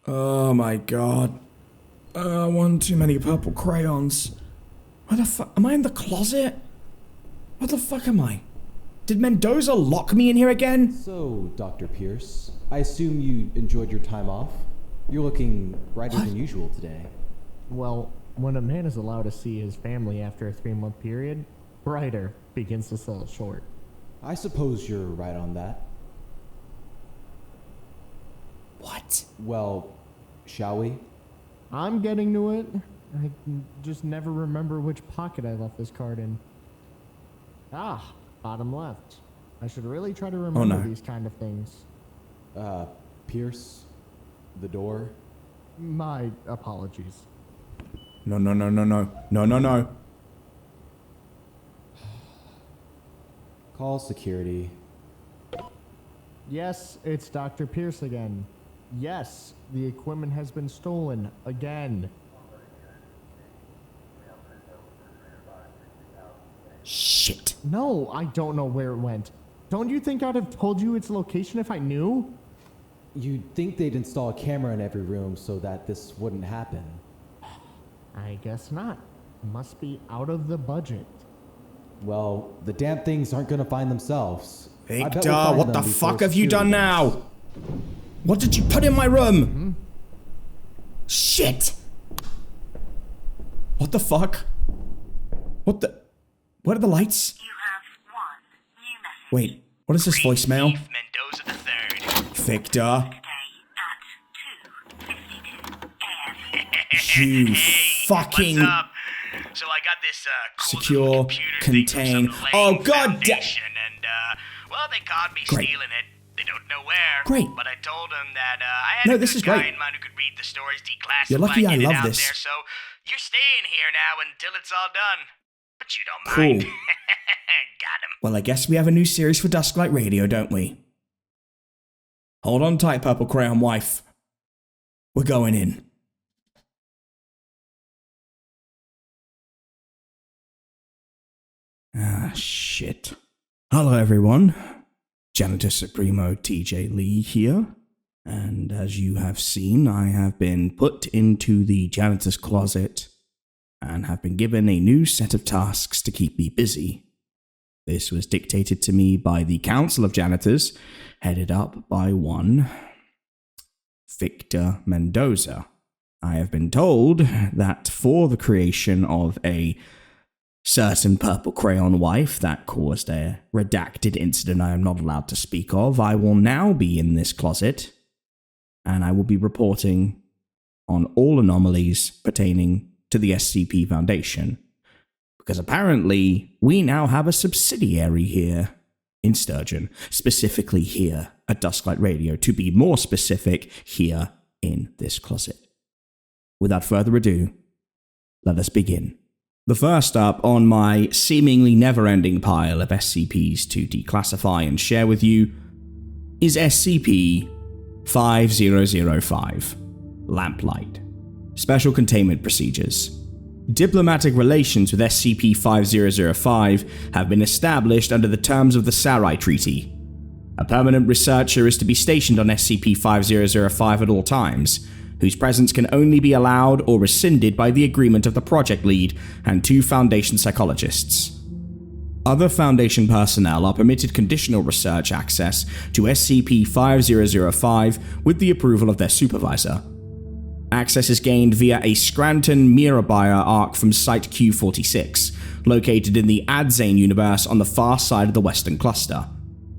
Oh my god. One too many purple crayons. Where the fuck? Am I in the closet? What the fuck am I? Did Mendoza lock me in here again? So, Dr. Pierce, I assume you enjoyed your time off? You're looking brighter than usual today. Well, when a man is allowed to see his family after a 3-month period, brighter begins to sell short. I suppose you're right on that. What? Well, shall we? I'm getting to it. I just never remember which pocket I left this card in. Bottom left. I should really try to remember these kind of things. Pierce? The door? My apologies. No. Call security. Yes, it's Dr. Pierce again. Yes, the equipment has been stolen again. Shit. No, I don't know where it went. Don't you think I'd have told you its location if I knew? You'd think they'd install a camera in every room so that this wouldn't happen. I guess not. Must be out of the budget. Well, the damn things aren't gonna find themselves. Victor, what the fuck have you done now? What did you put in my room? Mm-hmm. Shit! What the fuck? What the... Where are the lights? You have one new message. Wait, what is this voicemail? Chief Mendoza III. Victor. Today at 2:52 a.m. You fucking... What's up? So I got this cool Secure, little computer contain... thing from some Oh, Lane god Foundation, and well, they caught me Great. stealing it. They don't know where. Great. But I told them that I had No, a this good is guy great. in mind who could read the stories declassified. You're lucky I get it love out this. There, so you're staying here now until it's all done. But you don't Cool. mind. Got him. Well, I guess we have a new series for Dusklight Radio, don't we? Hold on tight, Purple Crayon Wife. We're going in. Shit. Hello, everyone. Janitor Supremo TJ Lee here. And as you have seen, I have been put into the janitor's closet and have been given a new set of tasks to keep me busy. This was dictated to me by the Council of Janitors, headed up by one Victor Mendoza. I have been told that for the creation of a certain Purple Crayon Wife that caused a redacted incident I am not allowed to speak of, I will now be in this closet, and I will be reporting on all anomalies pertaining to the SCP Foundation. Because apparently, we now have a subsidiary here in Sturgeon, specifically here at Dusklight Radio, to be more specific, here in this closet. Without further ado, let us begin. The first up on my seemingly never-ending pile of SCPs to declassify and share with you is SCP-5005, Lamplight. Special Containment Procedures. Diplomatic relations with SCP-5005 have been established under the terms of the Sarai Treaty. A permanent researcher is to be stationed on SCP-5005 at all times, whose presence can only be allowed or rescinded by the agreement of the project lead and 2 Foundation psychologists. Other Foundation personnel are permitted conditional research access to SCP-5005 with the approval of their supervisor. Access is gained via a Scranton Mirabier arc from Site Q46, located in the Adzane universe on the far side of the Western Cluster.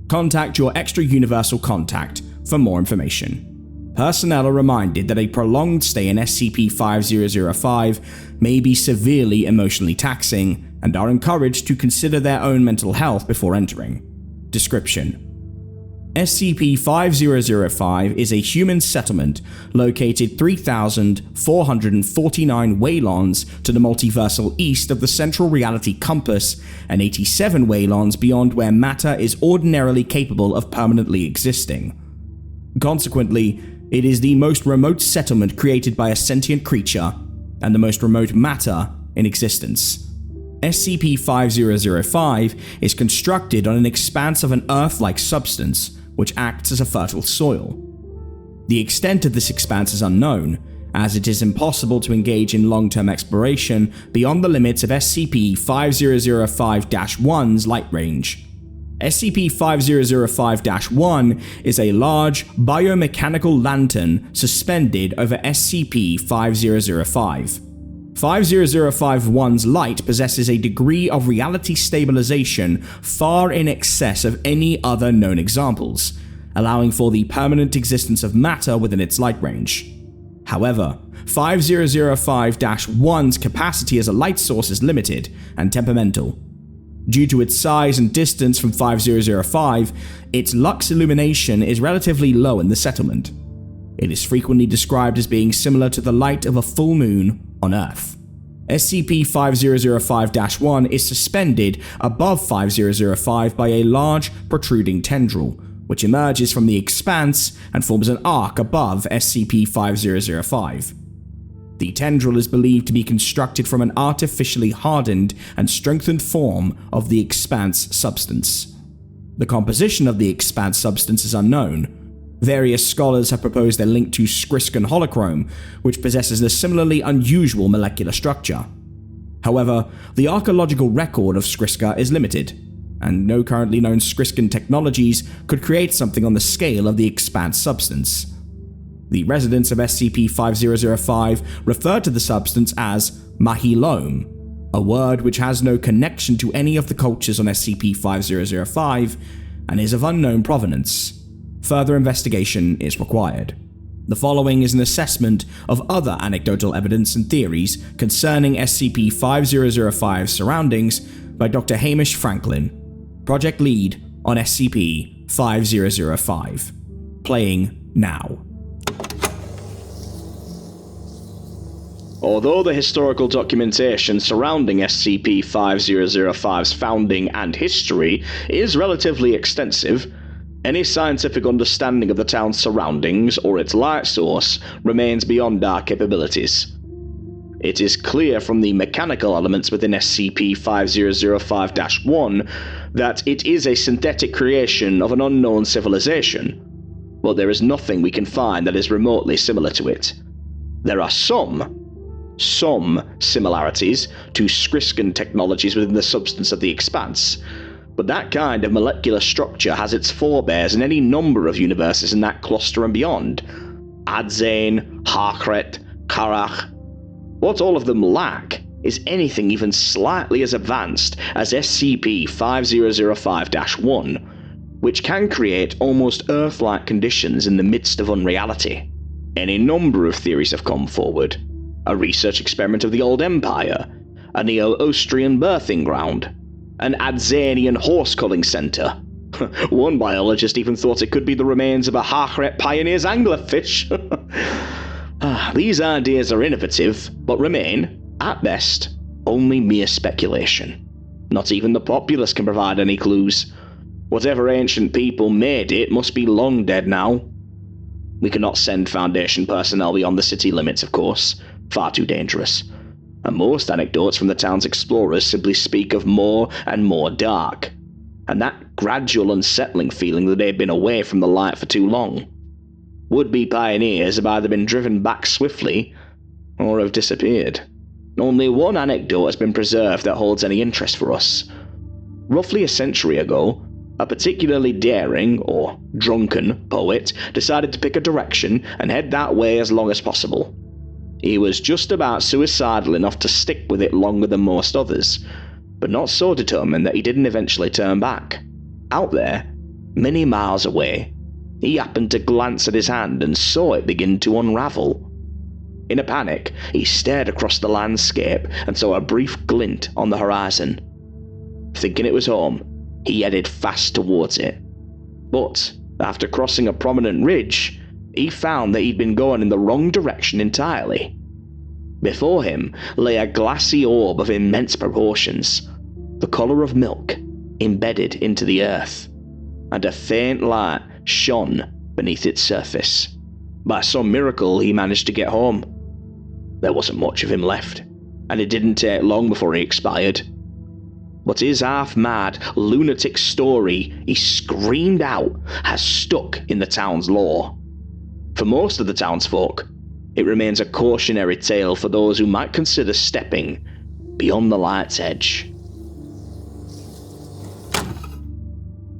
Contact your extra-universal contact for more information. Personnel are reminded that a prolonged stay in SCP-5005 may be severely emotionally taxing and are encouraged to consider their own mental health before entering. Description: SCP-5005 is a human settlement located 3,449 Waylons to the multiversal east of the Central Reality Compass and 87 Waylons beyond where matter is ordinarily capable of permanently existing. Consequently, it is the most remote settlement created by a sentient creature and the most remote matter in existence. SCP-5005 is constructed on an expanse of an Earth-like substance which acts as a fertile soil. The extent of this expanse is unknown, as it is impossible to engage in long-term exploration beyond the limits of SCP-5005-1's light range. SCP-5005-1 is a large, biomechanical lantern suspended over SCP-5005. 5005-1's light possesses a degree of reality stabilization far in excess of any other known examples, allowing for the permanent existence of matter within its light range. However, 5005-1's capacity as a light source is limited and temperamental. Due to its size and distance from 5005, its lux illumination is relatively low in the settlement. It is frequently described as being similar to the light of a full moon on Earth. SCP-5005-1 is suspended above 5005 by a large, protruding tendril, which emerges from the expanse and forms an arc above SCP-5005. The tendril is believed to be constructed from an artificially hardened and strengthened form of the expanse substance. The composition of the expanse substance is unknown. Various scholars have proposed a link to Skriskan holochrome, which possesses a similarly unusual molecular structure. However, the archaeological record of Skriska is limited, and no currently known Skriskan technologies could create something on the scale of the expanse substance. The residents of SCP-5005 refer to the substance as Mahilome, a word which has no connection to any of the cultures on SCP-5005 and is of unknown provenance. Further investigation is required. The following is an assessment of other anecdotal evidence and theories concerning SCP-5005's surroundings by Dr. Hamish Franklin, Project Lead on SCP-5005. Playing now. Although the historical documentation surrounding SCP-5005's founding and history is relatively extensive, any scientific understanding of the town's surroundings or its light source remains beyond our capabilities. It is clear from the mechanical elements within SCP-5005-1 that it is a synthetic creation of an unknown civilization, but there is nothing we can find that is remotely similar to it. There are some similarities to Skriskan technologies within the substance of the expanse, but that kind of molecular structure has its forebears in any number of universes in that cluster and beyond. Adzane, Harkret, Karach. What all of them lack is anything even slightly as advanced as SCP-5005-1, which can create almost Earth-like conditions in the midst of unreality. Any number of theories have come forward. A research experiment of the Old Empire, a Neo-Austrian birthing ground, an Adzanian horse-culling centre. One biologist even thought it could be the remains of a Harkret pioneer's anglerfish. These ideas are innovative, but remain, at best, only mere speculation. Not even the populace can provide any clues. Whatever ancient people made it must be long dead now. We cannot send Foundation personnel beyond the city limits, of course. Far too dangerous. And most anecdotes from the town's explorers simply speak of more and more dark, and that gradual unsettling feeling that they've been away from the light for too long. Would-be pioneers have either been driven back swiftly, or have disappeared. Only one anecdote has been preserved that holds any interest for us. Roughly a century ago, a particularly daring, or drunken, poet decided to pick a direction and head that way as long as possible. He was just about suicidal enough to stick with it longer than most others, but not so determined that he didn't eventually turn back. Out there, many miles away, he happened to glance at his hand and saw it begin to unravel. In a panic, he stared across the landscape and saw a brief glint on the horizon. Thinking it was home, he headed fast towards it. But, after crossing a prominent ridge, he found that he'd been going in the wrong direction entirely. Before him lay a glassy orb of immense proportions, the colour of milk, embedded into the earth, and a faint light shone beneath its surface. By some miracle, he managed to get home. There wasn't much of him left, and it didn't take long before he expired. But his half-mad, lunatic story he screamed out has stuck in the town's lore. For most of the townsfolk, it remains a cautionary tale for those who might consider stepping beyond the light's edge.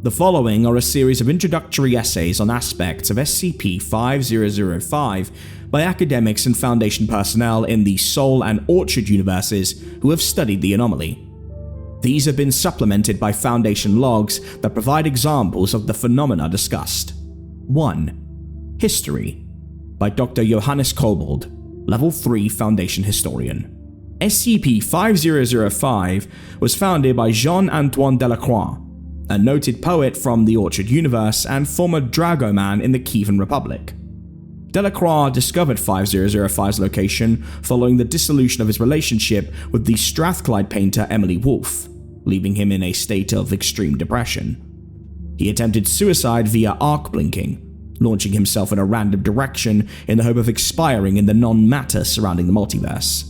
The following are a series of introductory essays on aspects of SCP-5005 by academics and Foundation personnel in the Soul and Orchard universes who have studied the anomaly. These have been supplemented by Foundation logs that provide examples of the phenomena discussed. 1. History by Dr. Johannes Kobold, Level 3 Foundation Historian. SCP-5005 was founded by Jean-Antoine Delacroix, a noted poet from the Orchard universe and former dragoman in the Kievan Republic. Delacroix discovered 5005's location following the dissolution of his relationship with the Strathclyde painter Emily Wolfe, leaving him in a state of extreme depression. He attempted suicide via arc blinking, launching himself in a random direction in the hope of expiring in the non-matter surrounding the multiverse.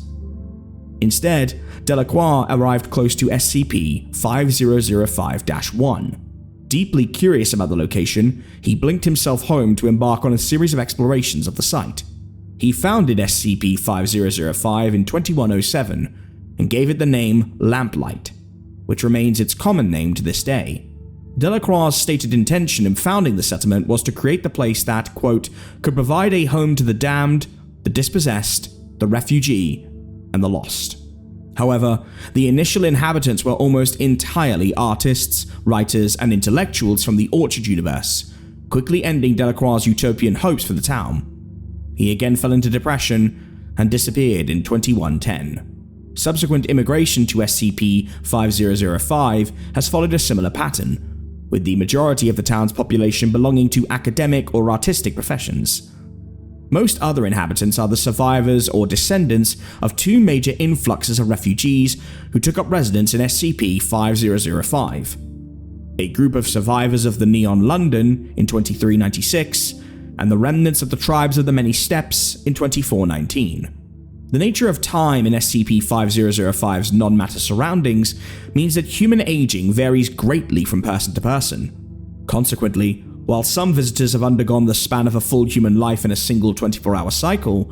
Instead, Delacroix arrived close to SCP-5005-1. Deeply curious about the location, he blinked himself home to embark on a series of explorations of the site. He founded SCP-5005 in 2107 and gave it the name Lamplight, which remains its common name to this day. Delacroix's stated intention in founding the settlement was to create the place that, quote, could provide a home to the damned, the dispossessed, the refugee, and the lost. However, the initial inhabitants were almost entirely artists, writers, and intellectuals from the Orchard universe, quickly ending Delacroix's utopian hopes for the town. He again fell into depression and disappeared in 2110. Subsequent immigration to SCP-5005 has followed a similar pattern, with the majority of the town's population belonging to academic or artistic professions. Most other inhabitants are the survivors or descendants of two major influxes of refugees who took up residence in SCP-5005. A group of survivors of the Neon London in 2396, and the remnants of the Tribes of the Many Steps in 2419. The nature of time in SCP-5005's non-matter surroundings means that human aging varies greatly from person to person. Consequently, while some visitors have undergone the span of a full human life in a single 24-hour cycle,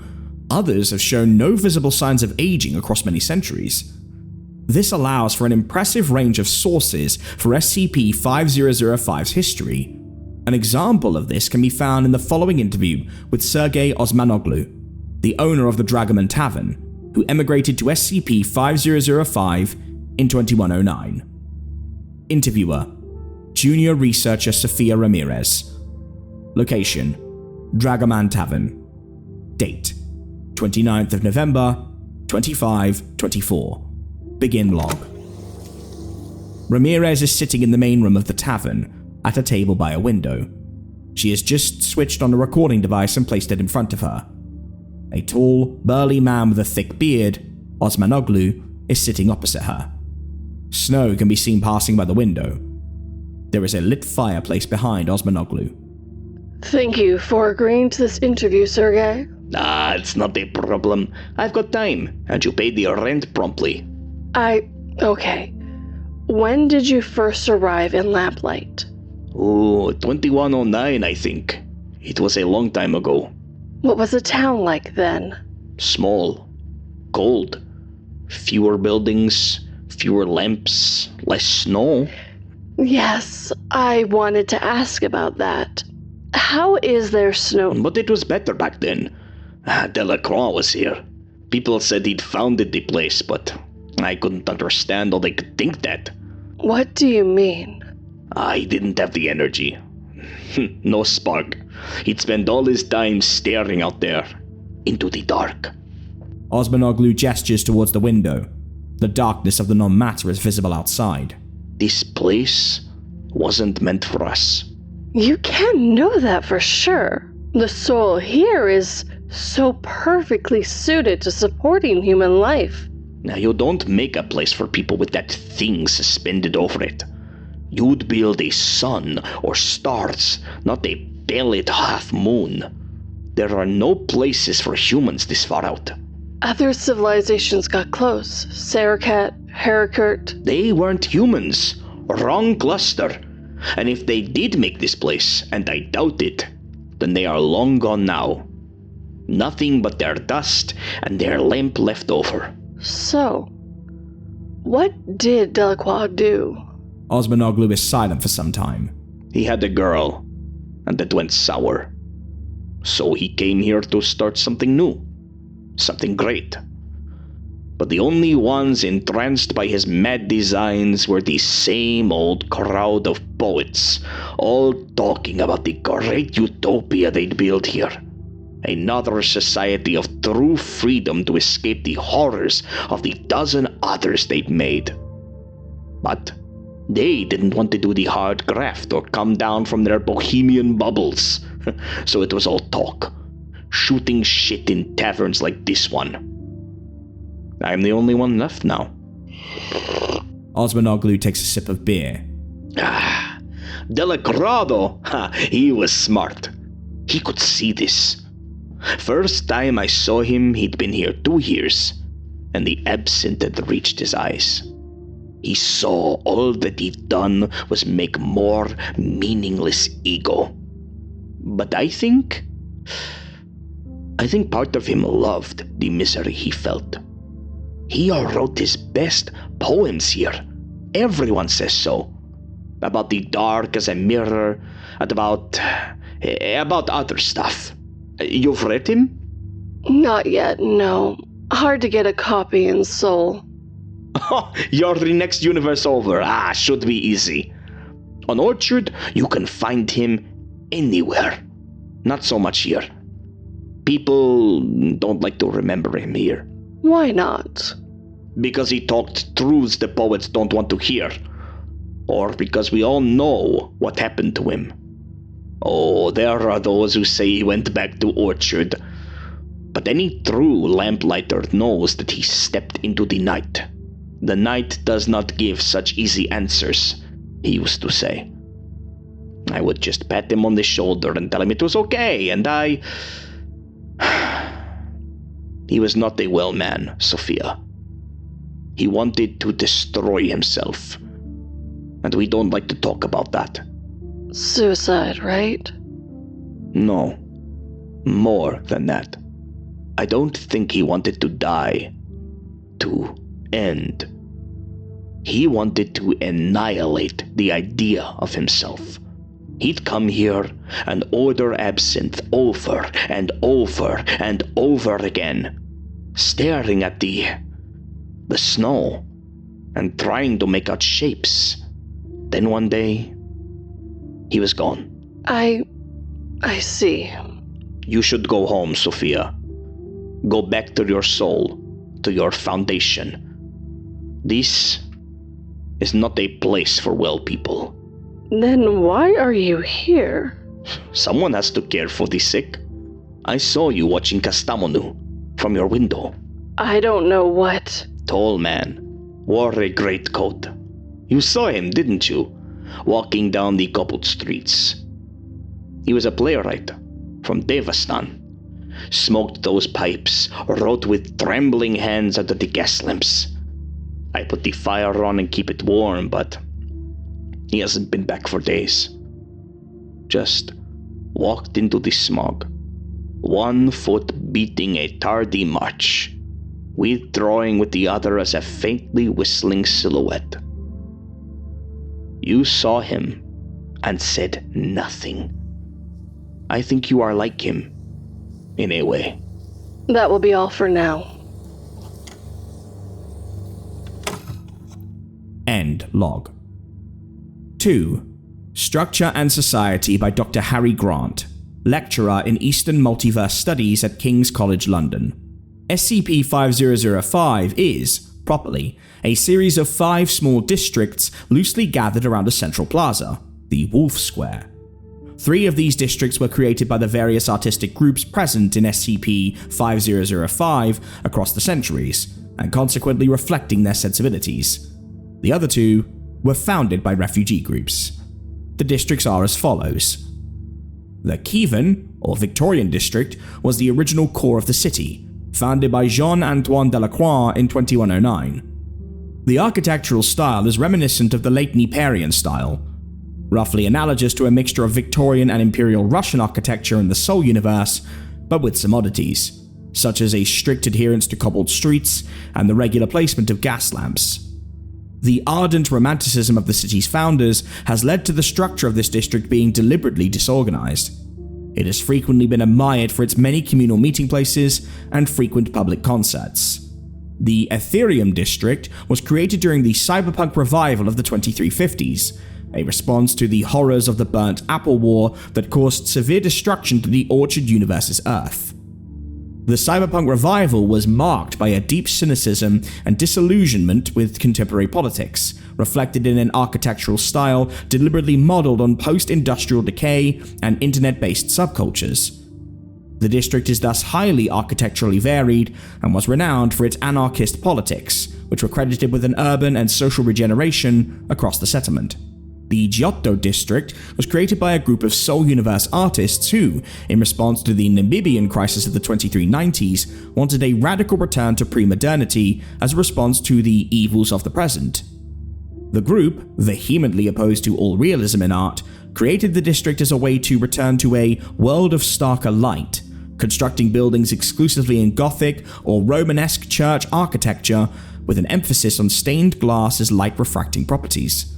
others have shown no visible signs of aging across many centuries. This allows for an impressive range of sources for SCP-5005's history. An example of this can be found in the following interview with Sergei Osmanoglu, the owner of the Dragoman Tavern, who emigrated to SCP-5005 in 2109. Interviewer: Junior Researcher Sophia Ramirez. Location: Dragoman Tavern. Date: 29th of November, 2524. Begin log. Ramirez is sitting in the main room of the tavern, at a table by a window. She has just switched on a recording device and placed it in front of her. A tall, burly man with a thick beard, Osmanoglu, is sitting opposite her. Snow can be seen passing by the window. There is a lit fireplace behind Osmanoglu. Thank you for agreeing to this interview, Sergei. It's not a problem. I've got time, and you paid the rent promptly. Okay. When did you first arrive in Lamplight? 2109, I think. It was a long time ago. What was the town like then? Small. Cold. Fewer buildings, fewer lamps, less snow. Yes, I wanted to ask about that. How is there snow? But it was better back then. Delacroix was here. People said he'd founded the place, but I couldn't understand how they could think that. What do you mean? I didn't have the energy. No spark. He'd spend all his time staring out there, into the dark. Osmanoglu gestures towards the window. The darkness of the non-matter is visible outside. This place wasn't meant for us. You can't know that for sure. The soul here is so perfectly suited to supporting human life. Now, you don't make a place for people with that thing suspended over it. You'd build a sun or stars, not a pale half-moon. There are no places for humans this far out. Other civilizations got close. Sarkat, Harikurt. They weren't humans. Wrong cluster. And if they did make this place, and I doubt it, then they are long gone now. Nothing but their dust and their lamp left over. So, what did Delacroix do? Osmanoglu is silent for some time. He had a girl, and that went sour. So he came here to start something new. Something great. But the only ones entranced by his mad designs were the same old crowd of poets, all talking about the great utopia they'd built here. Another society of true freedom to escape the horrors of the dozen others they'd made. But they didn't want to do the hard graft or come down from their bohemian bubbles. So it was all talk. Shooting shit in taverns like this one. I'm the only one left now. Osmanoglu takes a sip of beer. Delacroix, though, he was smart. He could see this. First time I saw him, he'd been here 2 years, and the absinthe had reached his eyes. He saw all that he'd done was make more meaningless ego. But I think part of him loved the misery he felt. He wrote his best poems here. Everyone says so. About the dark as a mirror, and about other stuff. You've read him? Not yet, no. Hard to get a copy in Seoul. You're the next universe over. Should be easy. On Orchard, you can find him anywhere. Not so much here. People don't like to remember him here. Why not? Because he talked truths the poets don't want to hear. Or because we all know what happened to him. Oh, there are those who say he went back to Orchard. But any true lamplighter knows that he stepped into the night. The night does not give such easy answers, he used to say. I would just pat him on the shoulder and tell him it was okay, and He was not a well man, Sophia. He wanted to destroy himself. And we don't like to talk about that. Suicide, right? No. More than that. I don't think he wanted to die. To end. He wanted to annihilate the idea of himself. He'd come here and order absinthe over and over and over again, staring at the snow and trying to make out shapes. Then one day, he was gone. I see. You should go home, Sophia. Go back to your soul, to your foundation. This is not a place for well people. Then why are you here? Someone has to care for the sick. I saw you watching Kastamonu from your window. I don't know what. Tall man, wore a great coat. You saw him, didn't you? Walking down the cobbled streets. He was a playwright from Devastan. Smoked those pipes, wrote with trembling hands under the gas lamps. I put the fire on and keep it warm, but he hasn't been back for days. Just walked into the smog, 1 foot beating a tardy march, withdrawing with the other as a faintly whistling silhouette. You saw him and said nothing. I think you are like him, in a way. That will be all for now. End log. 2. Structure and Society by Dr. Harry Grant, lecturer in Eastern Multiverse Studies at King's College London. SCP-5005 is, properly, a series of 5 small districts loosely gathered around a central plaza, the Wolf Square. 3 of these districts were created by the various artistic groups present in SCP-5005 across the centuries, and consequently reflecting their sensibilities. The other 2 were founded by refugee groups. The districts are as follows. The Kievan, or Victorian district, was the original core of the city, founded by Jean-Antoine Delacroix in 2109. The architectural style is reminiscent of the late Neperian style. roughly analogous to a mixture of Victorian and Imperial Russian architecture in the Sol universe, but with some oddities, such as a strict adherence to cobbled streets and the regular placement of gas lamps. The ardent romanticism of the city's founders has led to the structure of this district being deliberately disorganized. It has frequently been admired for its many communal meeting places and frequent public concerts. The Ethereum district was created during the cyberpunk revival of the 2350s, a response to the horrors of the Burnt Apple War that caused severe destruction to the Orchard Universe's Earth. The cyberpunk revival was marked by a deep cynicism and disillusionment with contemporary politics, reflected in an architectural style deliberately modeled on post-industrial decay and internet-based subcultures. The district is thus highly architecturally varied and was renowned for its anarchist politics, which were credited with an urban and social regeneration across the settlement. The Giotto district was created by a group of Sol Universe artists who, in response to the Namibian crisis of the 2390s, wanted a radical return to pre-modernity as a response to the evils of the present. The group, vehemently opposed to all realism in art, created the district as a way to return to a world of starker light, constructing buildings exclusively in Gothic or Romanesque church architecture with an emphasis on stained glass as light-refracting properties.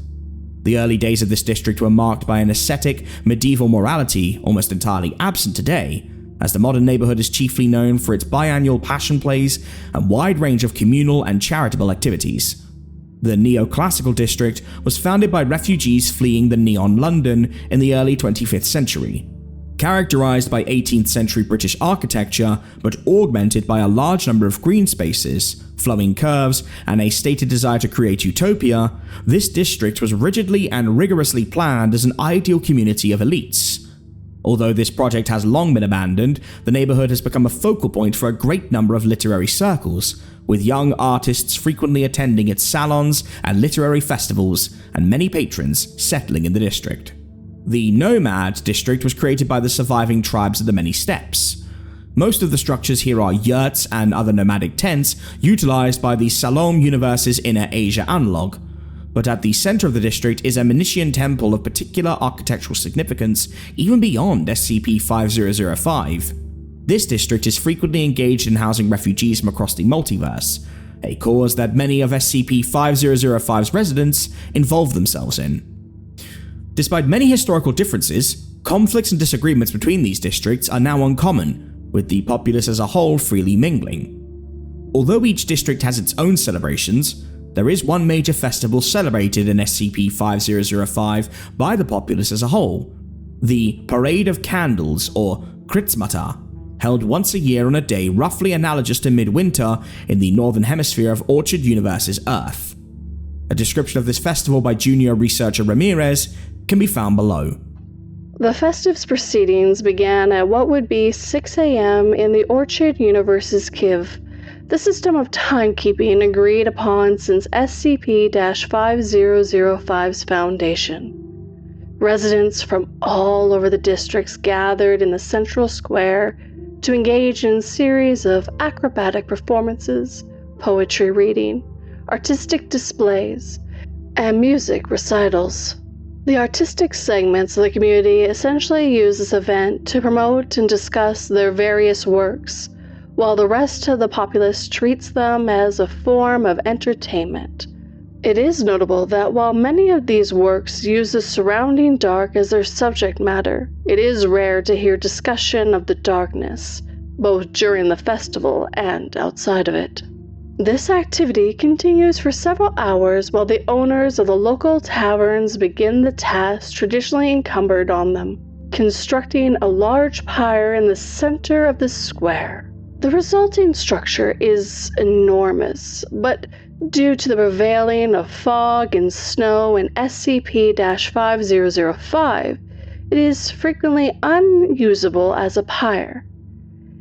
The early days of this district were marked by an ascetic, medieval morality almost entirely absent today, as the modern neighborhood is chiefly known for its biannual passion plays and wide range of communal and charitable activities. The neoclassical district was founded by refugees fleeing the Neon London in the early 25th century. Characterized by 18th century British architecture, but augmented by a large number of green spaces, flowing curves, and a stated desire to create utopia, this district was rigidly and rigorously planned as an ideal community of elites. Although this project has long been abandoned, the neighborhood has become a focal point for a great number of literary circles, with young artists frequently attending its salons and literary festivals, and many patrons settling in the district. The Nomad district was created by the surviving tribes of the Many Steppes. Most of the structures here are yurts and other nomadic tents utilized by the Salom Universe's Inner Asia analog, but at the center of the district is a Menician temple of particular architectural significance even beyond SCP-5005. This district is frequently engaged in housing refugees from across the multiverse, a cause that many of SCP-5005's residents involve themselves in. Despite many historical differences, conflicts and disagreements between these districts are now uncommon, with the populace as a whole freely mingling. Although each district has its own celebrations, there is one major festival celebrated in SCP-5005 by the populace as a whole, the Parade of Candles, or Kritsmata, held once a year on a day roughly analogous to midwinter in the northern hemisphere of Orchard Universe's Earth. A description of this festival by junior researcher Ramirez can be found below. The festives proceedings began at what would be 6 a.m. in the Orchard Universe's Kiv, the system of timekeeping agreed upon since SCP-5005's foundation. Residents from all over the districts gathered in the central square to engage in series of acrobatic performances, poetry reading, artistic displays, and music recitals. The artistic segments of the community essentially use this event to promote and discuss their various works, while the rest of the populace treats them as a form of entertainment. It is notable that while many of these works use the surrounding dark as their subject matter, it is rare to hear discussion of the darkness, both during the festival and outside of it. This activity continues for several hours while the owners of the local taverns begin the task traditionally incumbent on them, constructing a large pyre in the center of the square. The resulting structure is enormous, but due to the prevailing of fog and snow in SCP-5005, it is frequently unusable as a pyre.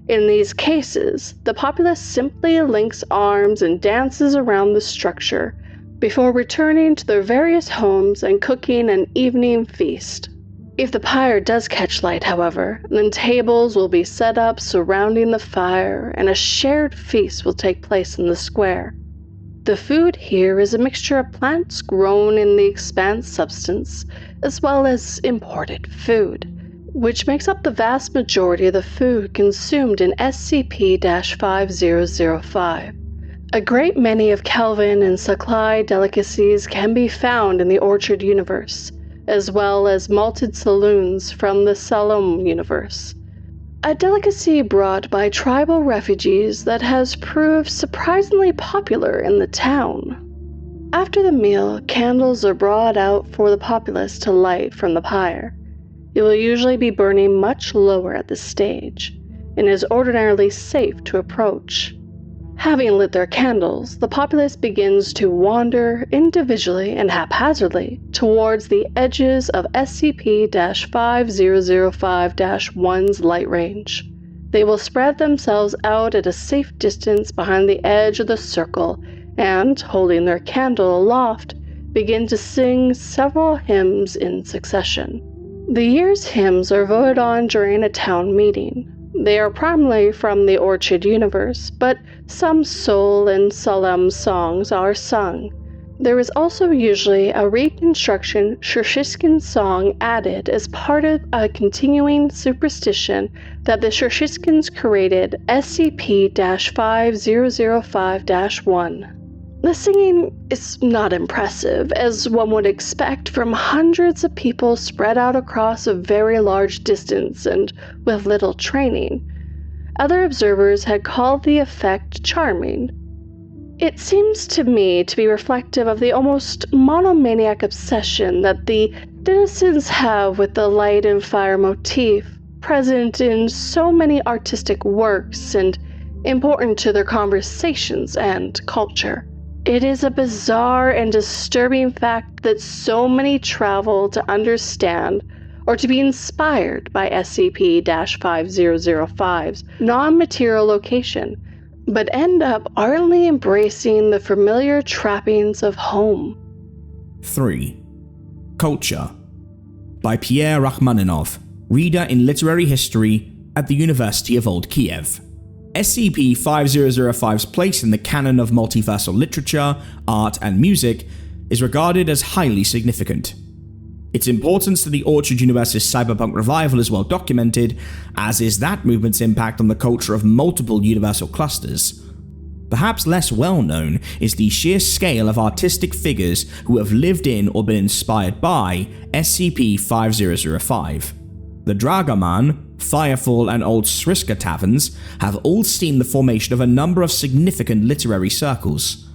In these cases, the populace simply links arms and dances around the structure before returning to their various homes and cooking an evening feast. If the pyre does catch light, however, then tables will be set up surrounding the fire and a shared feast will take place in the square. The food here is a mixture of plants grown in the expanse substance, as well as imported food, which makes up the vast majority of the food consumed in SCP-5005. A great many of Kelvin and Saklai delicacies can be found in the Orchard universe, as well as malted saloons from the Salom universe. A delicacy brought by tribal refugees that has proved surprisingly popular in the town. After the meal, candles are brought out for the populace to light from the pyre. It will usually be burning much lower at this stage, and is ordinarily safe to approach. Having lit their candles, the populace begins to wander individually and haphazardly towards the edges of SCP-5005-1's light range. They will spread themselves out at a safe distance behind the edge of the circle and, holding their candle aloft, begin to sing several hymns in succession. The year's hymns are voted on during a town meeting. They are primarily from the Orchard universe, but some Soul and Solemn songs are sung. There is also usually a reconstruction Shurshishkin song added as part of a continuing superstition that the Shurshishkins created SCP-5005-1. The singing is not impressive, as one would expect from hundreds of people spread out across a very large distance and with little training. Other observers had called the effect charming. It seems to me to be reflective of the almost monomaniac obsession that the denizens have with the light and fire motif, present in so many artistic works and important to their conversations and culture. It is a bizarre and disturbing fact that so many travel to understand or to be inspired by SCP-5005's non-material location, but end up ardently embracing the familiar trappings of home. 3. Culture by Pierre Rachmaninov, reader in literary history at the University of Old Kiev. SCP-5005's place in the canon of multiversal literature, art, and music is regarded as highly significant. Its importance to the Orchard universe's cyberpunk revival is well documented, as is that movement's impact on the culture of multiple universal clusters. Perhaps less well known is the sheer scale of artistic figures who have lived in or been inspired by SCP-5005. The Dragoman, Firefall, and Old Sriska taverns have all seen the formation of a number of significant literary circles.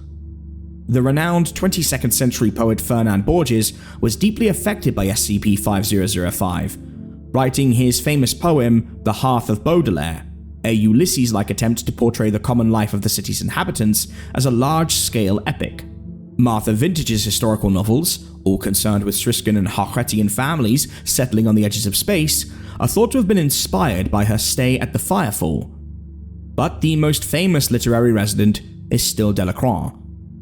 The renowned 22nd century poet Fernand Borges was deeply affected by SCP-5005, writing his famous poem The Hearth of Baudelaire, a Ulysses-like attempt to portray the common life of the city's inhabitants as a large-scale epic. Martha Vintage's historical novels, all concerned with Sriskan and Harkretian families settling on the edges of space, are thought to have been inspired by her stay at the Firefall. But the most famous literary resident is still Delacroix,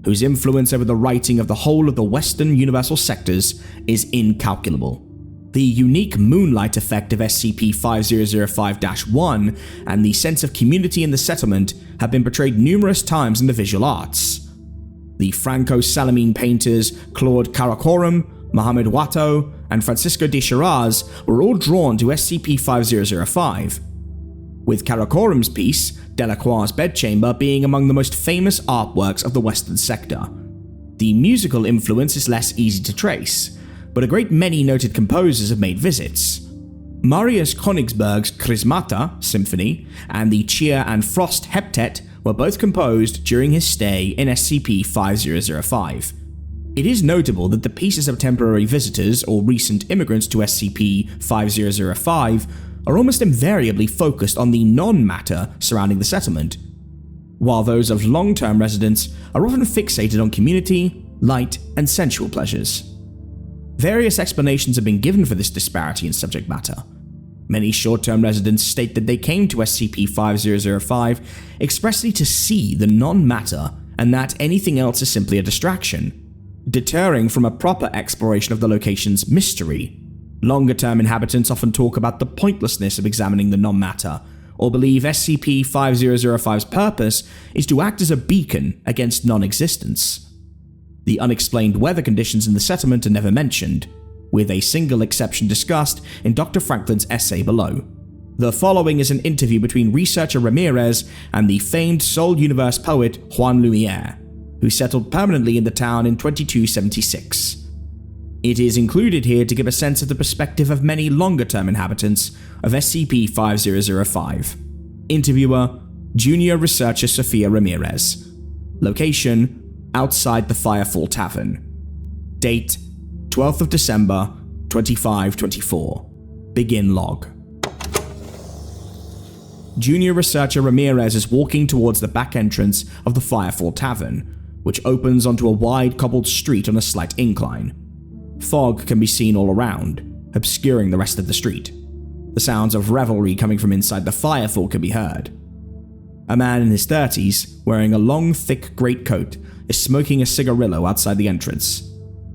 whose influence over the writing of the whole of the Western universal sectors is incalculable. The unique moonlight effect of SCP-5005-1 and the sense of community in the settlement have been portrayed numerous times in the visual arts. The Franco-Salamine painters Claude Karakorum, Mohamed Watteau, and Francisco de Shiraz were all drawn to SCP-5005, with Karakorum's piece, Delacroix's Bedchamber, being among the most famous artworks of the Western sector. The musical influence is less easy to trace, but a great many noted composers have made visits. Marius Königsberg's Chrismata Symphony and the Cheer and Frost Heptet were both composed during his stay in SCP-5005. It is notable that the pieces of temporary visitors or recent immigrants to SCP-5005 are almost invariably focused on the non-matter surrounding the settlement, while those of long-term residents are often fixated on community, light, and sensual pleasures. Various explanations have been given for this disparity in subject matter. Many short-term residents state that they came to SCP-5005 expressly to see the non-matter and that anything else is simply a distraction, deterring from a proper exploration of the location's mystery. Longer-term inhabitants often talk about the pointlessness of examining the non-matter, or believe SCP-5005's purpose is to act as a beacon against non-existence. The unexplained weather conditions in the settlement are never mentioned, with a single exception discussed in Dr. Franklin's essay below. The following is an interview between researcher Ramirez and the famed Soul Universe poet Juan Lumiere, who settled permanently in the town in 2276. It is included here to give a sense of the perspective of many longer-term inhabitants of SCP-5005. Interviewer, Junior Researcher Sophia Ramirez. Location, outside the Firefall Tavern. Date, 12th of December, 2524. Begin log. Junior Researcher Ramirez is walking towards the back entrance of the Firefall Tavern, which opens onto a wide cobbled street on a slight incline. Fog can be seen all around, obscuring the rest of the street. The sounds of revelry coming from inside the Firefall can be heard. A man in his 30s, wearing a long, thick greatcoat, is smoking a cigarillo outside the entrance.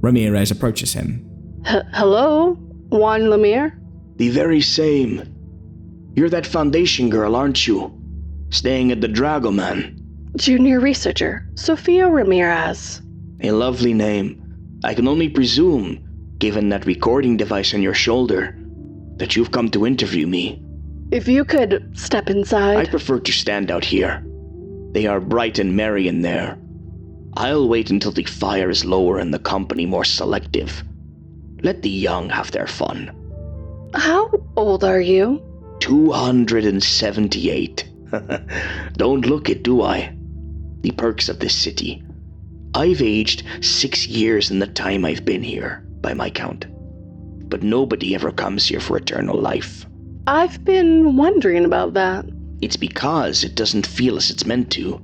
Ramirez approaches him. Hello, Juan Lemire? The very same. You're that Foundation girl, aren't you? Staying at the Dragoman. Junior Researcher, Sophia Ramirez. A lovely name. I can only presume, given that recording device on your shoulder, that you've come to interview me. If you could step inside. I prefer to stand out here. They are bright and merry in there. I'll wait until the fire is lower and the company more selective. Let the young have their fun. How old are you? 278. Don't look it, do I? The perks of this city. I've aged 6 years in the time I've been here, by my count. But nobody ever comes here for eternal life. I've been wondering about that. It's because it doesn't feel as it's meant to.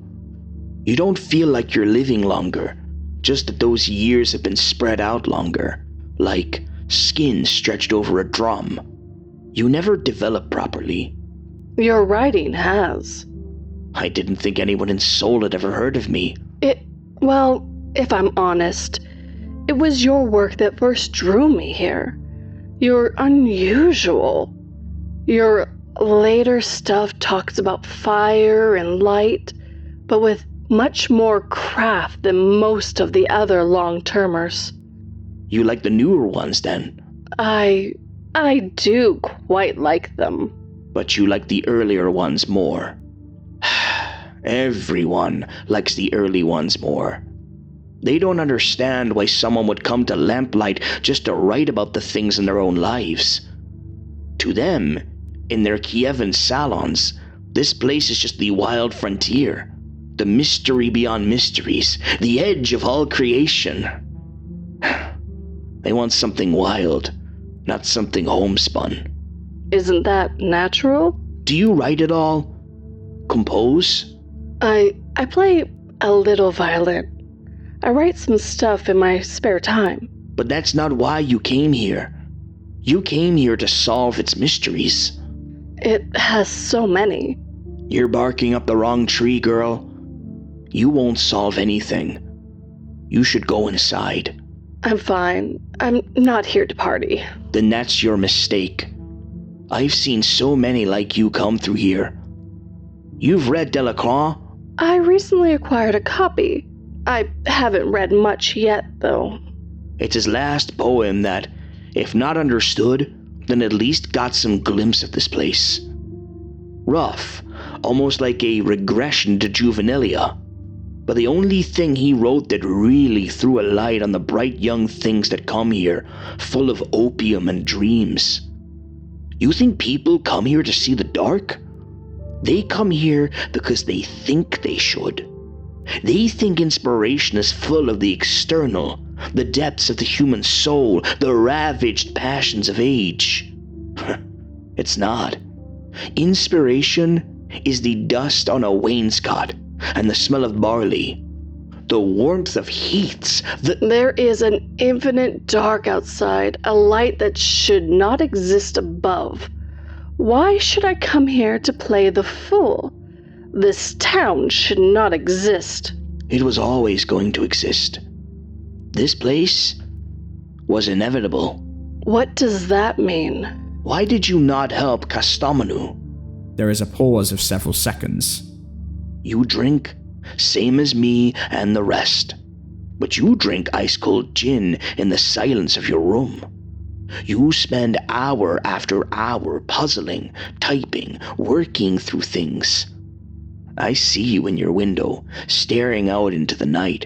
You don't feel like you're living longer, just that those years have been spread out longer, like skin stretched over a drum. You never develop properly. Your writing has. I didn't think anyone in Seoul had ever heard of me. Well, if I'm honest, it was your work that first drew me here. You're unusual. Your later stuff talks about fire and light, but with much more craft than most of the other long-termers. You like the newer ones, then? I do quite like them. But you like the earlier ones more. Everyone likes the early ones more. They don't understand why someone would come to Lamplight just to write about the things in their own lives. To them, in their Kievan salons, this place is just the wild frontier, the mystery beyond mysteries, the edge of all creation. They want something wild, not something homespun. Isn't that natural? Do you write at all? Compose? I play a little violin. I write some stuff in my spare time. But that's not why you came here. You came here to solve its mysteries. It has so many. You're barking up the wrong tree, girl. You won't solve anything. You should go inside. I'm fine. I'm not here to party. Then that's your mistake. I've seen so many like you come through here. You've read Delacroix? I recently acquired a copy. I haven't read much yet, though. It's his last poem that, if not understood, then at least got some glimpse of this place. Rough, almost like a regression to juvenilia. But the only thing he wrote that really threw a light on the bright young things that come here, full of opium and dreams. You think people come here to see the dark? They come here because they think they should. They think inspiration is full of the external, the depths of the human soul, the ravaged passions of age. It's not. Inspiration is the dust on a wainscot and the smell of barley, the warmth of heaths, There is an infinite dark outside, a light that should not exist above. Why should I come here to play the fool? This town should not exist. It was always going to exist. This place was inevitable. What does that mean? Why did you not help Kastamanu? there is a pause of several seconds. You drink, same as me and the rest. But you drink ice-cold gin in the silence of your room. You spend hour after hour puzzling, typing, working through things. I see you in your window, staring out into the night.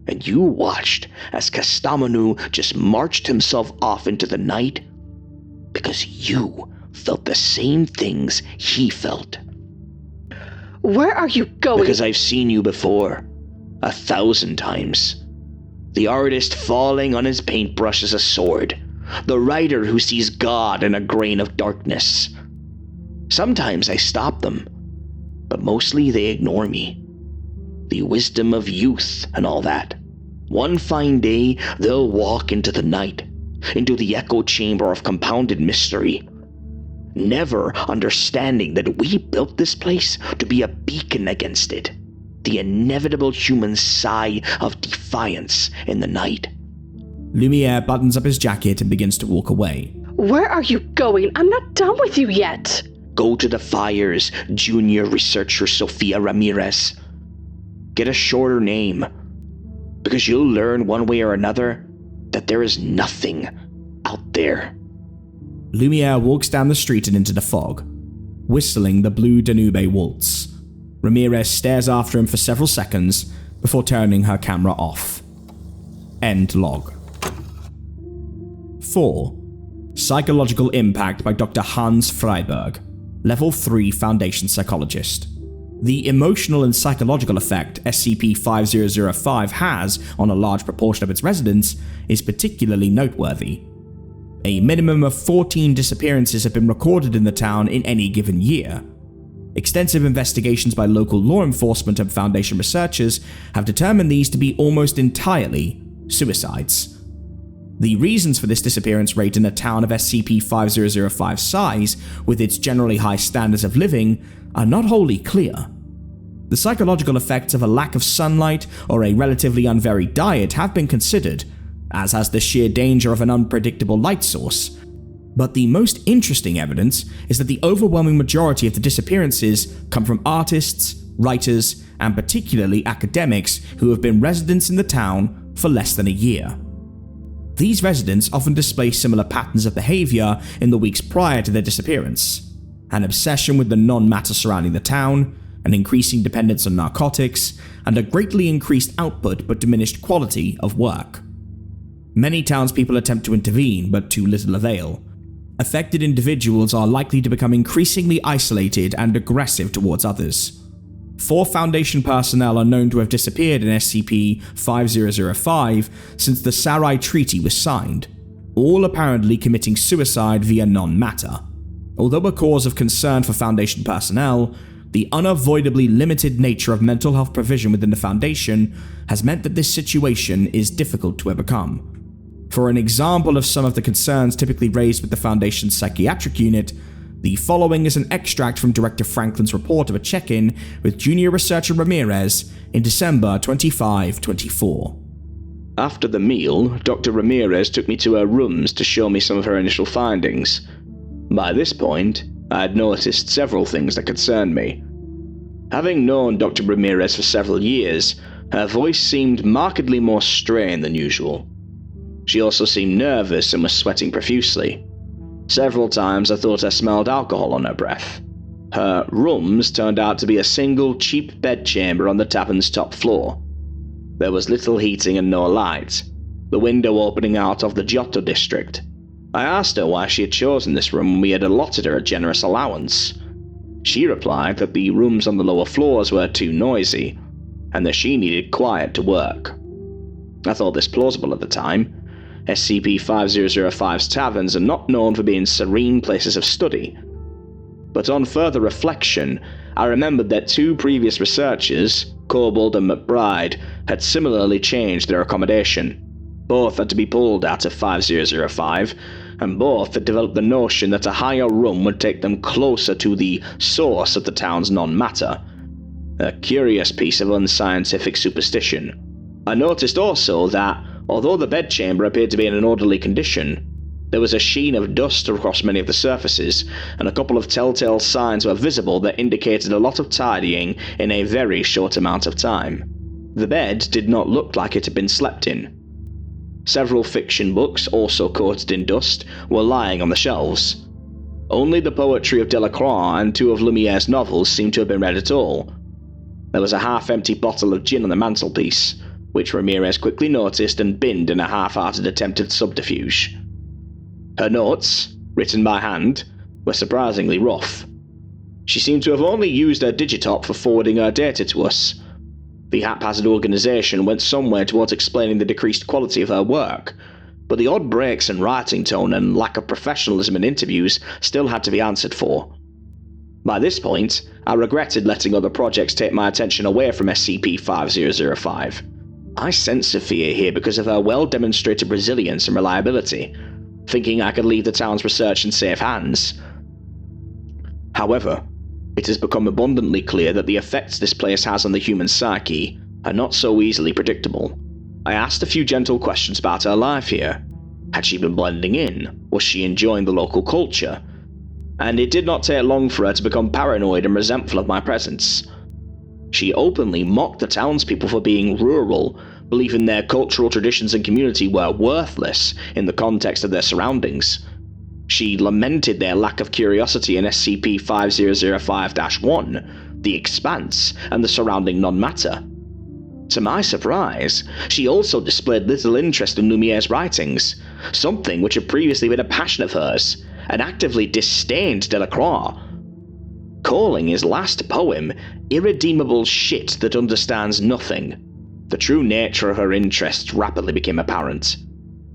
And you watched as Kastamonu just marched himself off into the night because you felt the same things he felt. Where are you going? Because I've seen you before, 1,000 times. The artist falling on his paintbrush as a sword. The writer who sees God in a grain of darkness. Sometimes I stop them, but mostly they ignore me. The wisdom of youth and all that. One fine day, they'll walk into the night, into the echo chamber of compounded mystery, never understanding that we built this place to be a beacon against it, the inevitable human sigh of defiance in the night. Lumiere buttons up his jacket and begins to walk away. Where are you going? I'm not done with you yet. Go to the fires, junior researcher Sofia Ramirez. Get a shorter name, because you'll learn one way or another that there is nothing out there. Lumiere walks down the street and into the fog, whistling the Blue Danube Waltz. Ramirez stares after him for several seconds before turning her camera off. End log. 4. Psychological Impact by Dr. Hans Freiberg, Level 3 Foundation Psychologist. The emotional and psychological effect SCP-5005 has on a large proportion of its residents is particularly noteworthy. A minimum of 14 disappearances have been recorded in the town in any given year. Extensive investigations by local law enforcement and Foundation researchers have determined these to be almost entirely suicides. The reasons for this disappearance rate in a town of SCP-5005 size, with its generally high standards of living, are not wholly clear. The psychological effects of a lack of sunlight or a relatively unvaried diet have been considered, as has the sheer danger of an unpredictable light source. But the most interesting evidence is that the overwhelming majority of the disappearances come from artists, writers, and particularly academics who have been residents in the town for less than a year. These residents often display similar patterns of behavior in the weeks prior to their disappearance: an obsession with the non-matter surrounding the town, an increasing dependence on narcotics, and a greatly increased output but diminished quality of work. Many townspeople attempt to intervene, but to little avail. Affected individuals are likely to become increasingly isolated and aggressive towards others. 4 Foundation personnel are known to have disappeared in SCP-5005 since the Sarai Treaty was signed, all apparently committing suicide via non-matter. Although a cause of concern for Foundation personnel, the unavoidably limited nature of mental health provision within the Foundation has meant that this situation is difficult to overcome. For an example of some of the concerns typically raised with the Foundation's psychiatric unit, the following is an extract from Director Franklin's report of a check-in with Junior Researcher Ramirez in December 25-24. After the meal, Dr. Ramirez took me to her rooms to show me some of her initial findings. By this point, I had noticed several things that concerned me. Having known Dr. Ramirez for several years, her voice seemed markedly more strained than usual. She also seemed nervous and was sweating profusely. Several times I thought I smelled alcohol on her breath. Her rooms turned out to be a single cheap bedchamber on the tavern's top floor. There was little heating and no light, the window opening out of the Giotto district. I asked her why she had chosen this room when we had allotted her a generous allowance. She replied that the rooms on the lower floors were too noisy, and that she needed quiet to work. I thought this plausible at the time. SCP-5005's taverns are not known for being serene places of study. But on further reflection, I remembered that 2 previous researchers, Kobold and McBride, had similarly changed their accommodation. Both had to be pulled out of 5005, and both had developed the notion that a higher room would take them closer to the source of the town's non-matter. A curious piece of unscientific superstition. I noticed also that, although the bedchamber appeared to be in an orderly condition, There was a sheen of dust across many of the surfaces, and a couple of telltale signs were visible that indicated a lot of tidying in a very short amount of time. The bed did not look like it had been slept in. Several fiction books, also coated in dust, were lying on the shelves. Only the poetry of Delacroix and 2 of Lumiere's novels seemed to have been read at all. There was a half-empty bottle of gin on the mantelpiece, which Ramirez quickly noticed and binned in a half-hearted attempt at subterfuge. Her notes, written by hand, were surprisingly rough. She seemed to have only used her digitop for forwarding her data to us. The haphazard organization went somewhere towards explaining the decreased quality of her work, but the odd breaks in writing tone and lack of professionalism in interviews still had to be answered for. By this point, I regretted letting other projects take my attention away from SCP-5005. I sensed Sophia here because of her well-demonstrated resilience and reliability, thinking I could leave the town's research in safe hands. However, it has become abundantly clear that the effects this place has on the human psyche are not so easily predictable. I asked a few gentle questions about her life here. Had she been blending in? Was she enjoying the local culture? And it did not take long for her to become paranoid and resentful of my presence. She openly mocked the townspeople for being rural, believing their cultural traditions and community were worthless in the context of their surroundings. She lamented their lack of curiosity in SCP-5005-1, the Expanse, and the surrounding non-matter. To my surprise, she also displayed little interest in Lumiere's writings, something which had previously been a passion of hers, and actively disdained Delacroix, calling his last poem irredeemable shit that understands nothing. The true nature of her interests rapidly became apparent.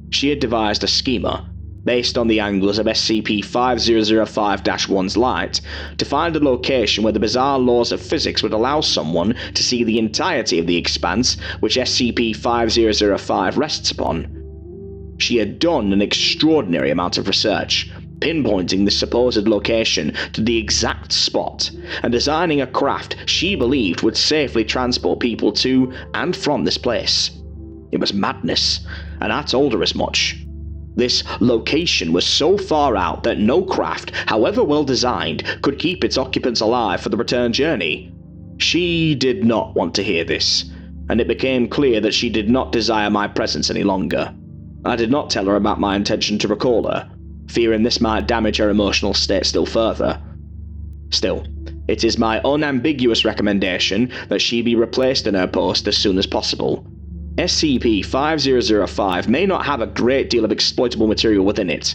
She had devised a schema, based on the angles of SCP-5005-1's light, to find a location where the bizarre laws of physics would allow someone to see the entirety of the expanse which SCP-5005 rests upon. She had done an extraordinary amount of research, pinpointing the supposed location to the exact spot, and designing a craft she believed would safely transport people to and from this place. It was madness, and I told her as much. This location was so far out that no craft, however well designed, could keep its occupants alive for the return journey. She did not want to hear this, and it became clear that she did not desire my presence any longer. I did not tell her about my intention to recall her, fearing this might damage her emotional state still further. Still, it is my unambiguous recommendation that she be replaced in her post as soon as possible. SCP-5005 may not have a great deal of exploitable material within it,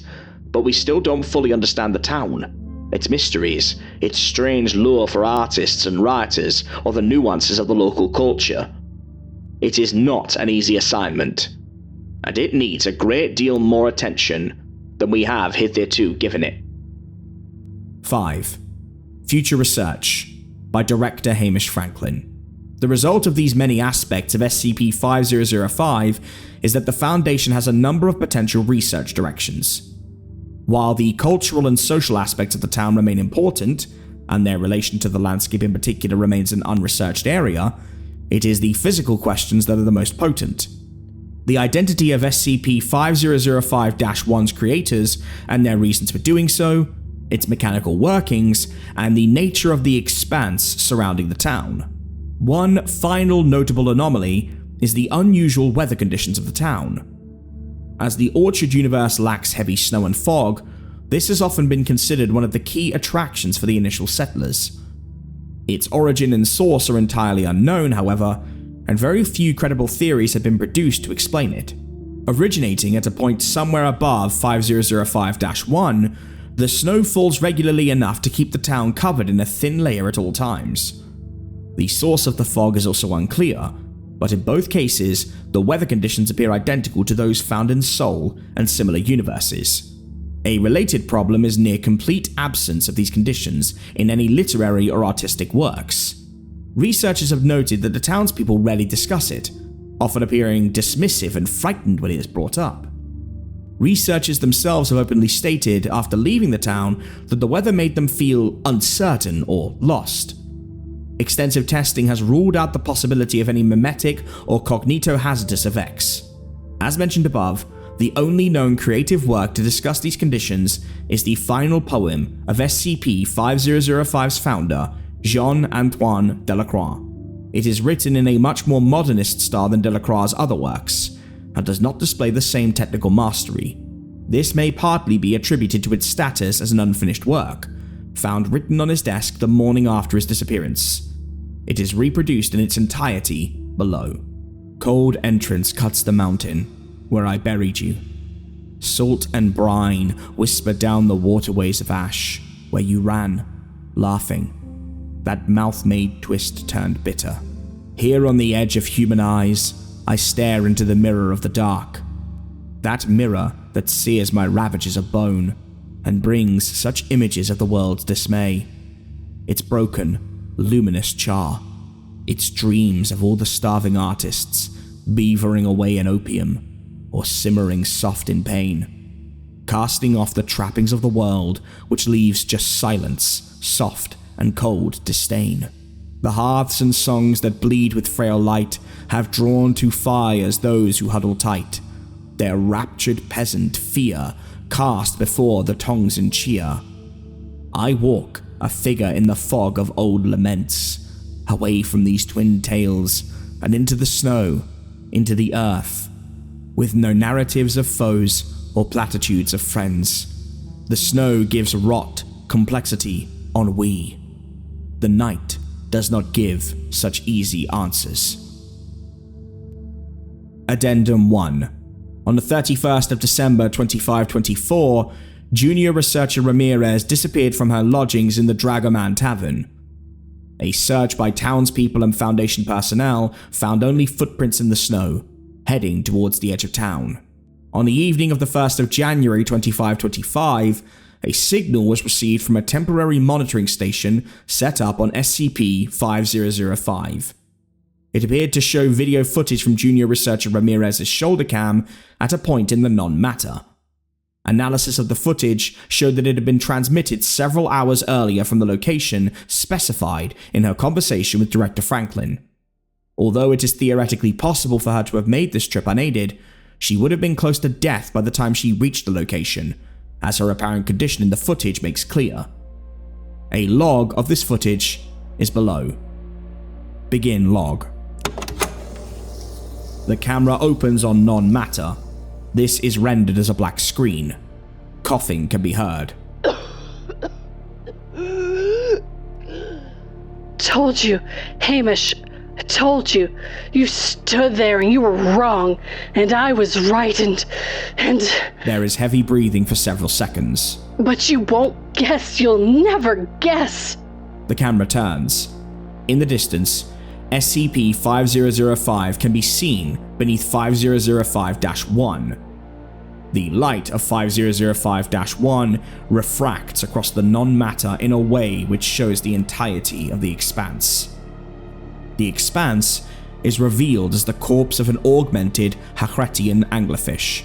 but we still don't fully understand the town, its mysteries, its strange lure for artists and writers, or the nuances of the local culture. It is not an easy assignment, and it needs a great deal more attention than we have hitherto given it. 5. Future Research by Director Hamish Franklin. The result of these many aspects of SCP-5005 is that the Foundation has a number of potential research directions. While the cultural and social aspects of the town remain important, and their relation to the landscape in particular remains an unresearched area, it is the physical questions that are the most potent. The identity of SCP-5005-1's creators and their reasons for doing so, its mechanical workings, and the nature of the expanse surrounding the town. One final notable anomaly is the unusual weather conditions of the town. As the Orchard universe lacks heavy snow and fog, this has often been considered one of the key attractions for the initial settlers. Its origin and source are entirely unknown, however, and very few credible theories have been produced to explain it. Originating at a point somewhere above 5005-1, the snow falls regularly enough to keep the town covered in a thin layer at all times. The source of the fog is also unclear, but in both cases, the weather conditions appear identical to those found in Sol and similar universes. A related problem is near complete absence of these conditions in any literary or artistic works. Researchers have noted that the townspeople rarely discuss it, often appearing dismissive and frightened when it is brought up. Researchers themselves have openly stated after leaving the town that the weather made them feel uncertain or lost. Extensive testing has ruled out the possibility of any mimetic or cognito-hazardous effects. As mentioned above, The only known creative work to discuss these conditions is the final poem of SCP-5005's founder, Jean-Antoine Delacroix. It is written in a much more modernist style than Delacroix's other works, and does not display the same technical mastery. This may partly be attributed to its status as an unfinished work, found written on his desk the morning after his disappearance. It is reproduced in its entirety below. Cold entrance cuts the mountain, where I buried you. Salt and brine whisper down the waterways of ash, where you ran, laughing. That mouth-made twist turned bitter. Here on the edge of human eyes, I stare into the mirror of the dark. That mirror that sears my ravages of bone, and brings such images of the world's dismay. Its broken, luminous char. Its dreams of all the starving artists, beavering away in opium, or simmering soft in pain. Casting off the trappings of the world, which leaves just silence, soft and cold disdain. The hearths and songs that bleed with frail light have drawn to fires those who huddle tight. Their raptured peasant fear cast before the tongues in cheer. I walk, a figure in the fog of old laments, away from these twin tales, and into the snow, into the earth, with no narratives of foes or platitudes of friends. The snow gives rot, complexity, ennui. The night does not give such easy answers. Addendum 1. On the 31st of December 2524, junior researcher Ramirez disappeared from her lodgings in the Dragoman Tavern. A search by townspeople and Foundation personnel found only footprints in the snow, heading towards the edge of town. On the evening of the 1st of January 2525, a signal was received from a temporary monitoring station set up on SCP-5005. It appeared to show video footage from junior researcher Ramirez's shoulder cam at a point in the non-matter. Analysis of the footage showed that it had been transmitted several hours earlier from the location specified in her conversation with Director Franklin. Although it is theoretically possible for her to have made this trip unaided, she would have been close to death by the time she reached the location, as her apparent condition in the footage makes clear. A log of this footage is below. Begin log. The camera opens on non-matter. This is rendered as a black screen. Coughing can be heard. Told you, Hamish. I told you. You stood there and you were wrong, and I was right, and... There is heavy breathing for several seconds. But you won't guess. You'll never guess. The camera turns. In the distance, SCP-5005 can be seen beneath 5005-1. The light of 5005-1 refracts across the non-matter in a way which shows the entirety of the expanse. The expanse is revealed as the corpse of an augmented Hakretian anglerfish.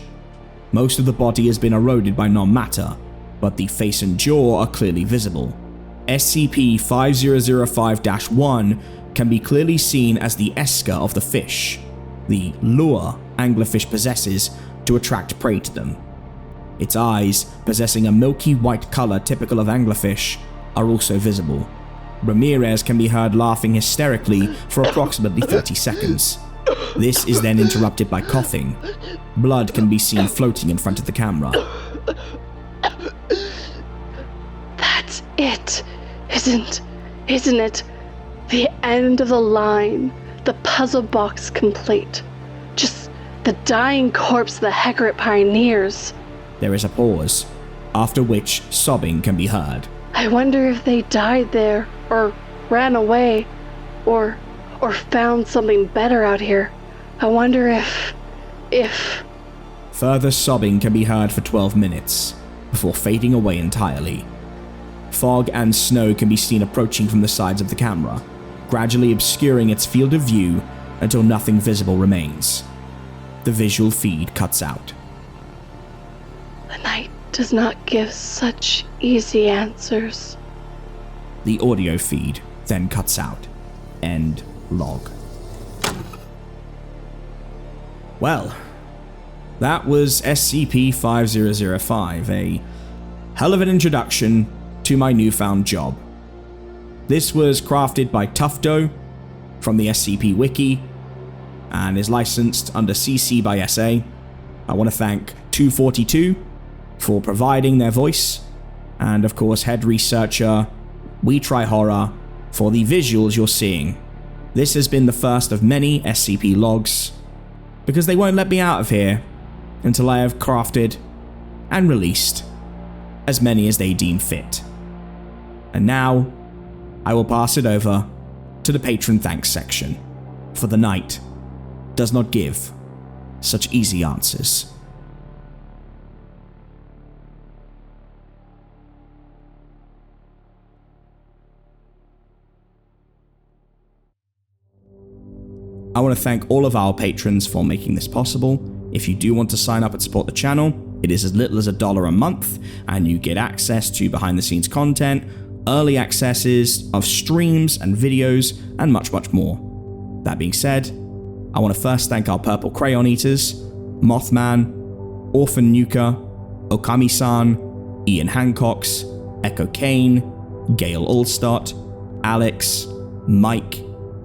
Most of the body has been eroded by non-matter, but the face and jaw are clearly visible. SCP-5005-1 can be clearly seen as the esker of the fish, the lure anglerfish possesses to attract prey to them. Its eyes, possessing a milky white color typical of anglerfish, are also visible. Ramirez can be heard laughing hysterically for approximately 30 seconds. This is then interrupted by coughing. Blood can be seen floating in front of the camera. That's it, isn't it? The end of the line, the puzzle box complete. Just the dying corpse of the Hekaret pioneers. There is a pause, after which sobbing can be heard. I wonder if they died there, or ran away, or found something better out here. I wonder if... Further sobbing can be heard for 12 minutes, before fading away entirely. Fog and snow can be seen approaching from the sides of the camera, gradually obscuring its field of view until nothing visible remains. The visual feed cuts out. The night does not give such easy answers. The audio feed then cuts out. End log. Well, that was SCP-5005, a hell of an introduction to my newfound job. This was crafted by Tufto from the SCP Wiki and is licensed under CC by SA. I want to thank 242 for providing their voice, and of course head researcher We Try Horror for the visuals you're seeing. This has been the first of many SCP logs, because they won't let me out of here until I have crafted and released as many as they deem fit. And now, I will pass it over to the patron thanks section, for the night does not give such easy answers. I want to thank all of our patrons for making this possible. If you do want to sign up and support the channel, it is as little as $1 a month, and you get access to behind the scenes content, early accesses of streams and videos, and much, much more. That being said, I want to first thank our Purple Crayon Eaters, Mothman, Orphan Nuka, Okami-san, Ian Hancocks, Echo Kane, Gail Allstott, Alex, Mike,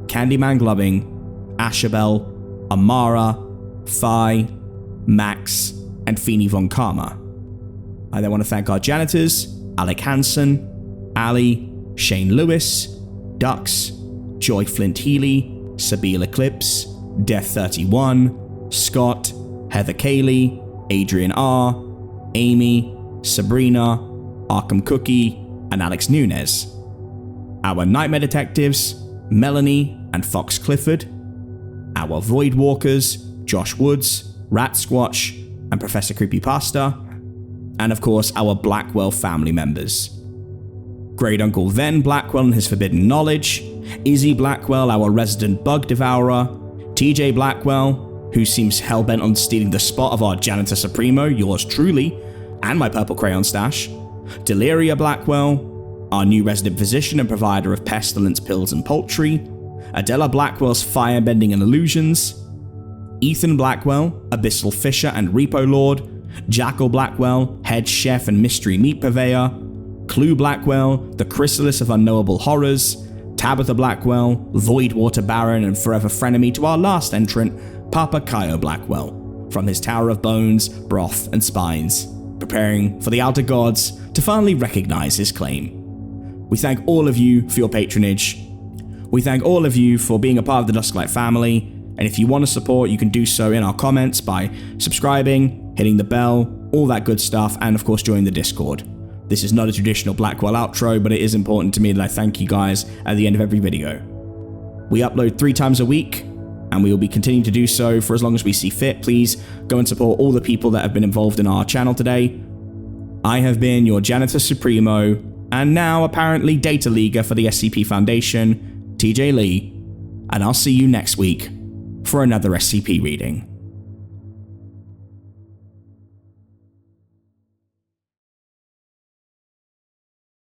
Candyman Glubbing, Ashabel, Amara, Phi, Max, and Feeny Von Karma. I then want to thank our janitors, Alec Hansen, Ali, Shane Lewis, Dux, Joy Flint Healy, Sabine Eclipse, Death 31, Scott, Heather Cayley, Adrian R, Amy, Sabrina, Arkham Cookie, and Alex Nunez. Our Nightmare Detectives, Melanie and Fox Clifford. Our Void Walkers, Josh Woods, Rat Squatch, and Professor Creepypasta. And of course, our Blackwell family members. Great Uncle Ven Blackwell and his forbidden knowledge, Izzy Blackwell, our resident bug devourer, TJ Blackwell, who seems hellbent on stealing the spot of our janitor supremo, yours truly, and my purple crayon stash, Deliria Blackwell, our new resident physician and provider of pestilence pills and poultry, Adela Blackwell's firebending and illusions, Ethan Blackwell, Abyssal Fisher and Repo Lord, Jackal Blackwell, head chef and mystery meat purveyor, Clue Blackwell, the chrysalis of unknowable horrors, Tabitha Blackwell, Void Water Baron and forever frenemy to our last entrant, Papa Kaio Blackwell, from his Tower of Bones, Broth and Spines, preparing for the Outer Gods to finally recognize his claim. We thank all of you for your patronage. We thank all of you for being a part of the Dusklight family, and if you want to support, you can do so in our comments by subscribing, hitting the bell, all that good stuff, and of course joining the Discord. This is not a traditional Blackwell outro, but it is important to me that I thank you guys at the end of every video. We upload 3 times a week, and we will be continuing to do so for as long as we see fit. Please go and support all the people that have been involved in our channel today. I have been your Janitor Supremo, and now apparently Data Leaguer for the SCP Foundation, TJ Lee, and I'll see you next week for another SCP reading.